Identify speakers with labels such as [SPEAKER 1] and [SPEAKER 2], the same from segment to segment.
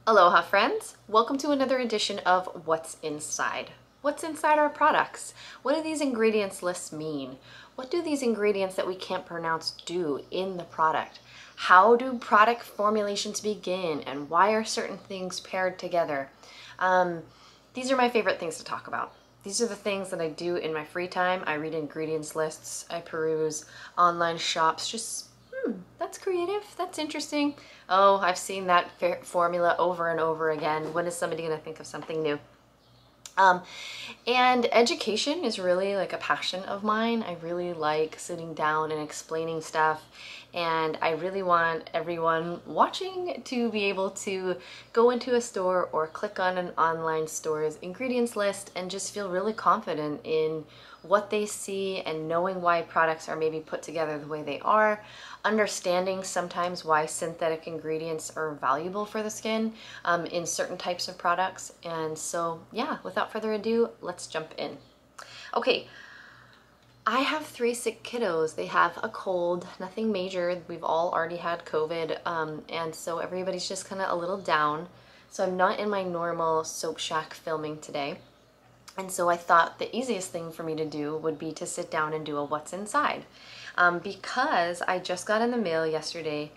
[SPEAKER 1] Aloha friends! Welcome to another edition of What's Inside. What's inside our products? What do these ingredients lists mean? What do these ingredients that we can't pronounce do in the product? How do product formulations begin and why are certain things paired together? These are my favorite things to talk about. These are the things that I do in my free time. I read ingredients lists, I peruse online shops, that's creative, that's interesting. Oh, I've seen that formula over and over again. When is somebody going to think of something new? And education is really like a passion of mine. I really like sitting down and explaining stuff, and I really want everyone watching to be able to go into a store or click on an online store's ingredients list and just feel really confident in what they see and knowing why products are maybe put together the way they are, understanding sometimes why synthetic ingredients are valuable for the skin in certain types of products. And so yeah, without further ado, let's jump in. Okay, I have 3 sick kiddos. They have a cold, nothing major. We've all already had COVID, and so everybody's just kind of a little down. So I'm not in my normal soap shack filming today. And so I thought the easiest thing for me to do would be to sit down and do a what's inside. Because I just got in the mail yesterday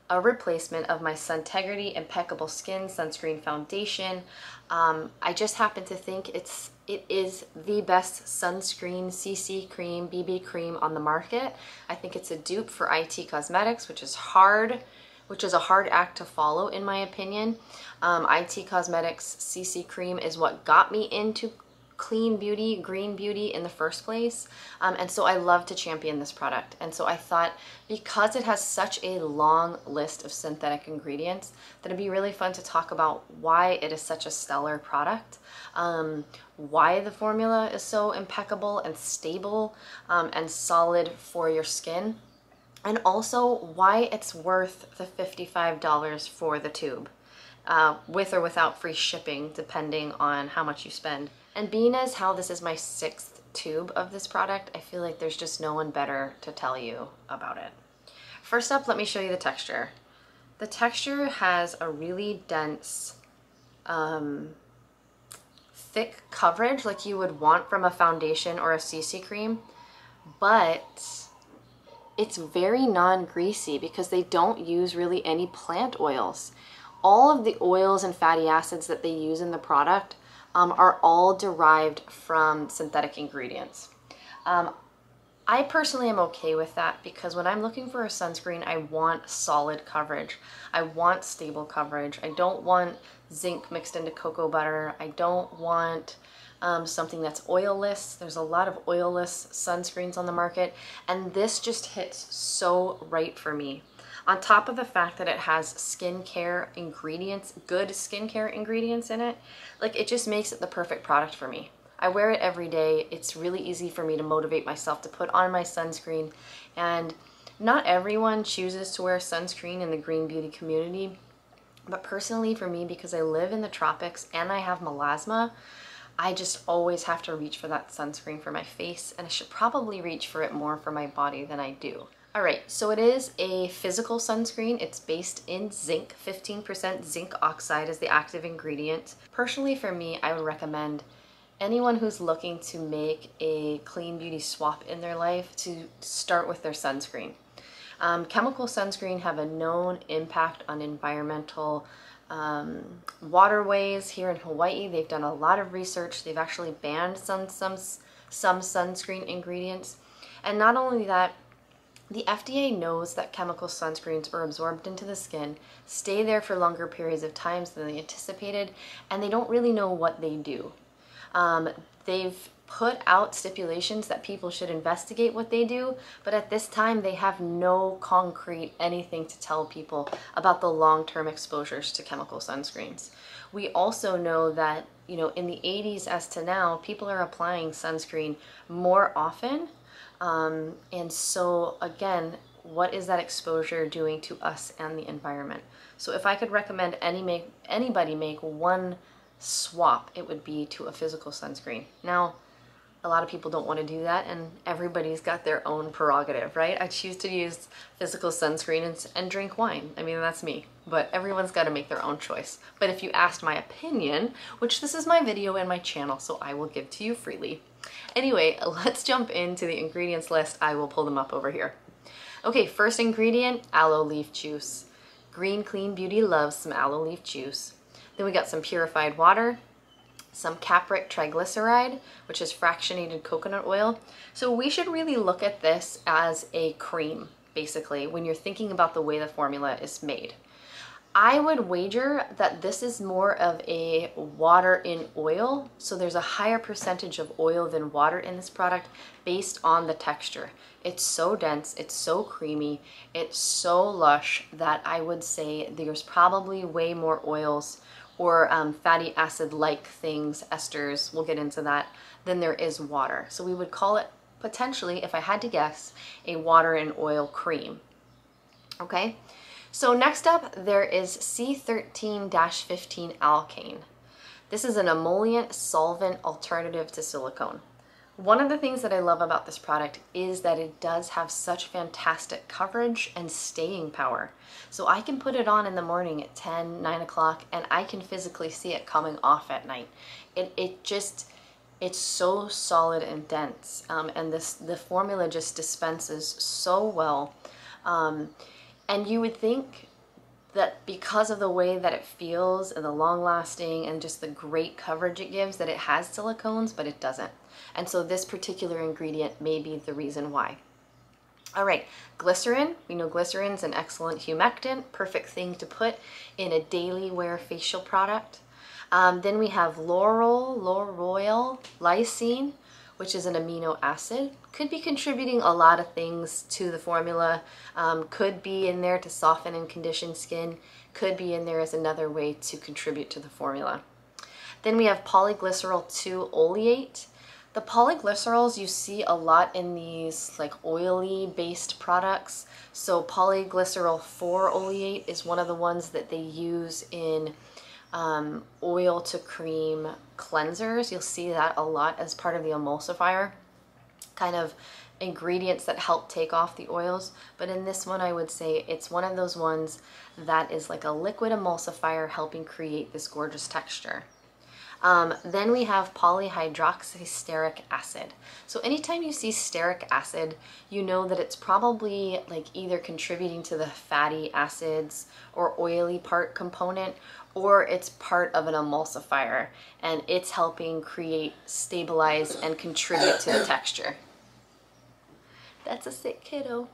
[SPEAKER 1] a replacement of my Suntegrity Impeccable Skin Sunscreen Foundation. I just happen to think it is the best sunscreen CC cream, BB cream on the market. I think it's a dupe for IT Cosmetics, which is a hard act to follow in my opinion. IT Cosmetics CC cream is what got me into clean beauty, green beauty in the first place. And so I love to champion this product. And so I thought, because it has such a long list of synthetic ingredients, that it'd be really fun to talk about why it is such a stellar product, why the formula is so impeccable and stable and solid for your skin, and also why it's worth the $55 for the tube. With or without free shipping, depending on how much you spend. And being as how this is my 6th tube of this product, I feel like there's just no one better to tell you about it. First up, let me show you the texture. The texture has a really dense, thick coverage like you would want from a foundation or a CC cream, but it's very non-greasy because they don't use really any plant oils. All of the oils and fatty acids that they use in the product are all derived from synthetic ingredients. I personally am okay with that because when I'm looking for a sunscreen, I want solid coverage. I want stable coverage. I don't want zinc mixed into cocoa butter. I don't want something that's oilless. There's a lot of oilless sunscreens on the market, and this just hits so right for me. On top of the fact that it has skincare ingredients, good skincare ingredients in it, like it just makes it the perfect product for me. I wear it every day. It's really easy for me to motivate myself to put on my sunscreen. And not everyone chooses to wear sunscreen in the green beauty community. But personally for me, because I live in the tropics and I have melasma, I just always have to reach for that sunscreen for my face, and I should probably reach for it more for my body than I do. All right, so it is a physical sunscreen. It's based in zinc. 15% zinc oxide is the active ingredient. Personally, for me, I would recommend anyone who's looking to make a clean beauty swap in their life to start with their sunscreen. Chemical sunscreen have a known impact on environmental waterways here in Hawaii. They've done a lot of research. They've actually banned some sunscreen ingredients. And not only that, the FDA knows that chemical sunscreens are absorbed into the skin, stay there for longer periods of time than they anticipated, and they don't really know what they do. They've put out stipulations that people should investigate what they do, but at this time they have no concrete anything to tell people about the long-term exposures to chemical sunscreens. We also know that, you know, in the 80s as to now, people are applying sunscreen more often. And so again, what is that exposure doing to us and the environment? So if I could recommend anybody make one swap, it would be to a physical sunscreen. Now, A lot of people don't want to do that, and everybody's got their own prerogative, right? I choose to use physical sunscreen and drink wine. I mean, that's me, but everyone's got to make their own choice. But if you asked my opinion, which this is my video and my channel, so I will give to you freely. Anyway, let's jump into the ingredients list. I will pull them up over here. Okay, first ingredient, aloe leaf juice. Green Clean Beauty loves some aloe leaf juice. Then we got some purified water, some capric triglyceride, which is fractionated coconut oil. So we should really look at this as a cream, basically, when you're thinking about the way the formula is made. I would wager that this is more of a water in oil. So there's a higher percentage of oil than water in this product based on the texture. It's so dense, it's so creamy, it's so lush that I would say there's probably way more oils or fatty acid-like things, esters, we'll get into that, than there is water. So we would call it potentially, if I had to guess, a water and oil cream. Okay, so next up there is C13-15 alkane. This is an emollient solvent alternative to silicone. One of the things that I love about this product is that it does have such fantastic coverage and staying power. So I can put it on in the morning at 10, 9 o'clock, and I can physically see it coming off at night. It's so solid and dense, and the formula just dispenses so well. And you would think that because of the way that it feels and the long lasting and just the great coverage it gives, that it has silicones, but it doesn't. And so this particular ingredient may be the reason why. All right, glycerin. We know glycerin's an excellent humectant, perfect thing to put in a daily wear facial product. Then we have lauryl lysine, which is an amino acid. Could be contributing a lot of things to the formula. Could be in there to soften and condition skin. Could be in there as another way to contribute to the formula. Then we have polyglycerol 2 oleate. The polyglycerols you see a lot in these like oily based products. So polyglycerol 4 oleate is one of the ones that they use in oil to cream cleansers. You'll see that a lot as part of the emulsifier kind of ingredients that help take off the oils. But in this one, I would say it's one of those ones that is like a liquid emulsifier helping create this gorgeous texture. Then we have polyhydroxysteric acid. So anytime you see steric acid, you know that it's probably like either contributing to the fatty acids or oily part component, or it's part of an emulsifier and it's helping create, stabilize, and contribute to the texture. That's a sick kiddo.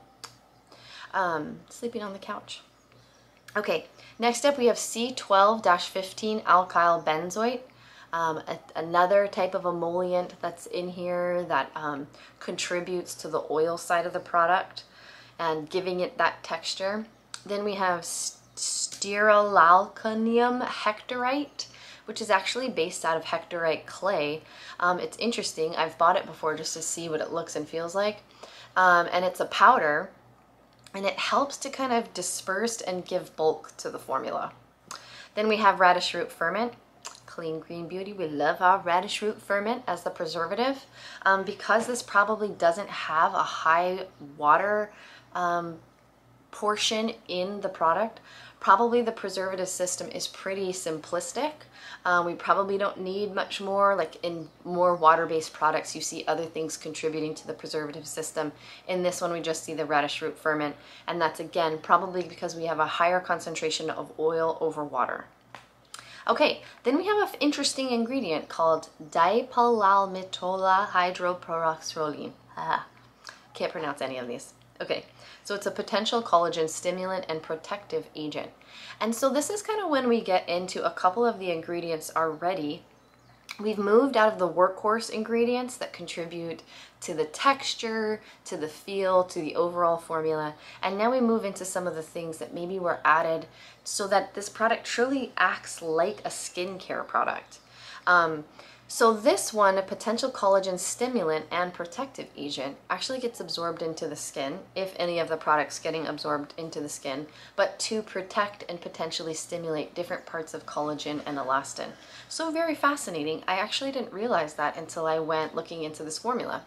[SPEAKER 1] Sleeping on the couch. Okay, next up we have C12-15 alkyl benzoate. Another type of emollient that's in here that contributes to the oil side of the product and giving it that texture. Then we have stearoalcanium hectorite, which is actually based out of hectorite clay. It's interesting. I've bought it before just to see what it looks and feels like. And it's a powder, and it helps to kind of disperse and give bulk to the formula. Then we have radish root ferment. Clean Green Beauty, we love our radish root ferment as the preservative. Because this probably doesn't have a high water portion in the product, probably the preservative system is pretty simplistic. We probably don't need much more. Like in more water-based products, you see other things contributing to the preservative system. In this one, we just see the radish root ferment, and that's again probably because we have a higher concentration of oil over water. Okay, then we have an interesting ingredient called dipalalmitola hydroperoxyroline. Can't pronounce any of these. Okay, so it's a potential collagen stimulant and protective agent. And so this is kind of when we get into a couple of the ingredients already. We've moved out of the workhorse ingredients that contribute to the texture, to the feel, to the overall formula. And now we move into some of the things that maybe were added so that this product truly acts like a skincare product. So this one, a potential collagen stimulant and protective agent, actually gets absorbed into the skin, if any of the products getting absorbed into the skin, but to protect and potentially stimulate different parts of collagen and elastin. So very fascinating. I actually didn't realize that until I went looking into this formula.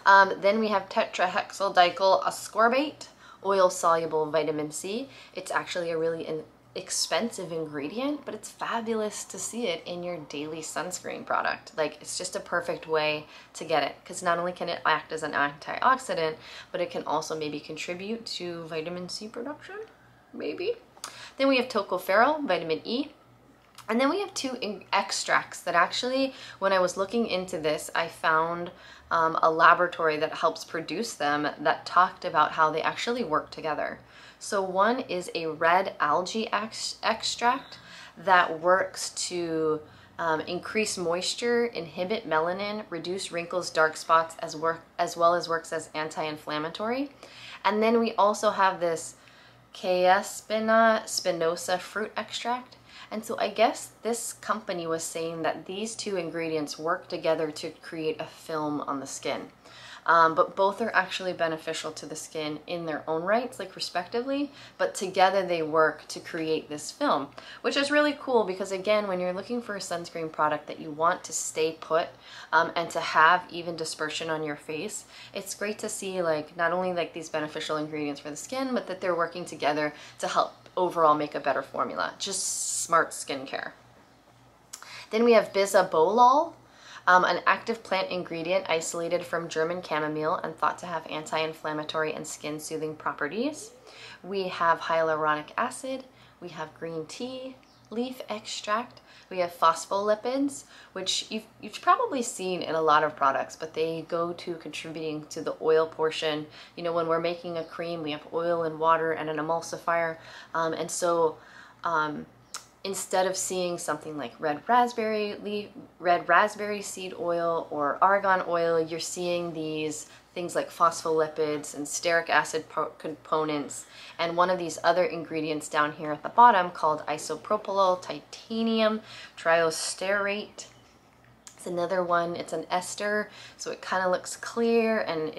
[SPEAKER 1] Then we have tetrahexyldicyl ascorbate, oil-soluble vitamin C. It's actually a really expensive ingredient, but it's fabulous to see it in your daily sunscreen product. Like, it's just a perfect way to get it, because not only can it act as an antioxidant, but it can also maybe contribute to vitamin C production, maybe. Then we have tocopherol, vitamin E. And then we have two extracts that actually, when I was looking into this, I found a laboratory that helps produce them that talked about how they actually work together. So one is a red algae extract that works to increase moisture, inhibit melanin, reduce wrinkles, dark spots, as well as works as anti-inflammatory. And then we also have this Caespina spinosa fruit extract. And so I guess this company was saying that these two ingredients work together to create a film on the skin. But both are actually beneficial to the skin in their own rights, like respectively, but together they work to create this film, which is really cool because, again, when you're looking for a sunscreen product that you want to stay put and to have even dispersion on your face, it's great to see like not only like these beneficial ingredients for the skin, but that they're working together to help overall make a better formula. Just smart skincare. Then we have bisabolol, an active plant ingredient isolated from German chamomile and thought to have anti-inflammatory and skin-soothing properties. We have hyaluronic acid, we have green tea, leaf extract, we have phospholipids, which you've probably seen in a lot of products, but they go to contributing to the oil portion. You know, when we're making a cream, we have oil and water and an emulsifier, and so instead of seeing something like red raspberry seed oil or argan oil, you're seeing these things like phospholipids and stearic acid components, and one of these other ingredients down here at the bottom called isopropyl titanium triosterate. It's another one, it's an ester, so it kind of looks clear and